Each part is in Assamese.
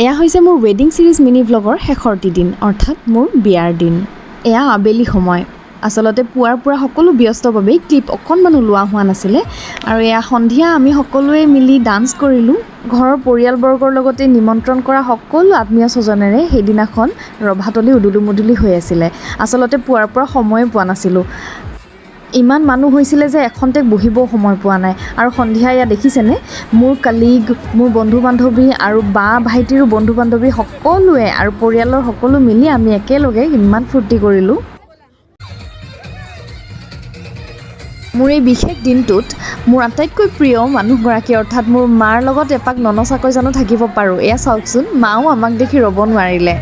এয়া হৈছে মোৰ ৱেডিং ছিৰিজ মিনি ভ্লগৰ শেষৰটি দিন, অৰ্থাৎ মোৰ বিয়াৰ দিন। এয়া আবেলি সময়। আচলতে পুৱাৰ পৰা সকলো ব্যস্ত বাবেই ক্লিপ অকণমানো লোৱা হোৱা নাছিলে। আৰু এয়া সন্ধিয়া আমি সকলোৱে মিলি ডান্স কৰিলোঁ। ঘৰৰ পৰিয়ালবৰ্গৰ লগতে নিমন্ত্ৰণ কৰা সকলো আত্মীয় স্বজনেৰে সেইদিনাখন ৰভাতলি উদুলি মুদুলি হৈ আছিলে। আচলতে পুৱাৰ পৰা সময়ে পোৱা নাছিলোঁ। ইমান মানুহ হৈছিলে যে এখন্তেক বহিবও সময় পোৱা নাই। আৰু সন্ধিয়া এয়া দেখিছেনে, মোৰ কালিগ, মোৰ বন্ধু বান্ধৱী আৰু বা ভাইটিৰো বন্ধু বান্ধৱী সকলোৱে আৰু পৰিয়ালৰ সকলো মিলি আমি একেলগে ইমান ফূৰ্তি কৰিলোঁ। মোৰ এই বিশেষ দিনটোত মোৰ আটাইতকৈ প্ৰিয় মানুহগৰাকী অৰ্থাৎ মোৰ মাৰ লগত এপাক ননচাকৈ জানো থাকিব পাৰোঁ। এয়া চাওকচোন, মাও আমাক দেখি ৰ'ব নোৱাৰিলে।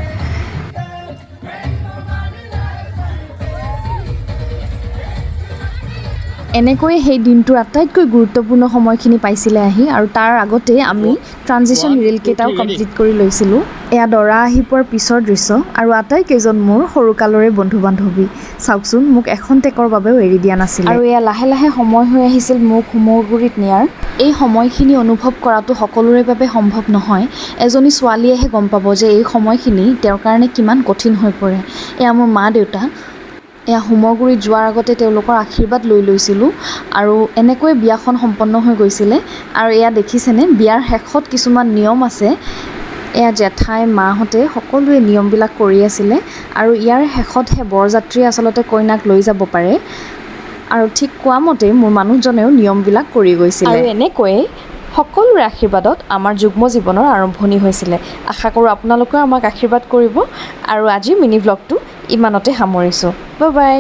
এনেকৈয়ে সেই দিনটোৰ আটাইতকৈ গুৰুত্বপূৰ্ণ সময়খিনি পাইছিলে আহি, আৰু তাৰ আগতেই আমি ট্ৰানজিশ্যন ৰিলকেইটাও কমপ্লিট কৰি লৈছিলোঁ। এয়া দৰা আহি পোৱাৰ পিছৰ দৃশ্য, আৰু আটাইকেইজন মোৰ সৰুকালৰে বন্ধু বান্ধৱী। চাওকচোন, মোক এখন টেকৰ বাবেও এৰি দিয়া নাছিল। আৰু এয়া লাহে লাহে সময় হৈ আহিছিল মোক হোমগুৰিত নিয়াৰ। এই সময়খিনি অনুভৱ কৰাটো সকলোৰে বাবে সম্ভৱ নহয়। এজনী ছোৱালীয়েহে গম পাব যে এই সময়খিনি তেওঁৰ কাৰণে কিমান কঠিন হৈ পৰে। এয়া মোৰ মা দেউতা। এয়া হোমগুৰিত যোৱাৰ আগতে তেওঁলোকৰ আশীৰ্বাদ লৈ লৈছিলোঁ, আৰু এনেকৈ বিয়াখন সম্পন্ন হৈ গৈছিলে। আৰু এয়া দেখিছেনে, বিয়াৰ শেষত কিছুমান নিয়ম আছে। এয়া জেঠাই মাহঁতে সকলোৱে নিয়মবিলাক কৰি আছিলে, আৰু ইয়াৰ শেষতহে বৰযাত্ৰীয়ে আচলতে কইনাক লৈ যাব পাৰে। আৰু ঠিক কোৱা মতেই মোৰ মানুহজনেও নিয়মবিলাক কৰি গৈছিলে। আৰু এনেকৈয়ে সকলোৰে আশীৰ্বাদত আমাৰ যুগ্ম জীৱনৰ আৰম্ভণি হৈছিলে। আশা কৰোঁ আপোনালোকেও আমাক আশীৰ্বাদ কৰিব। আৰু আজিৰ মিনি ভ্লগটো ইমানতে সামৰিছোঁ। Bye bye.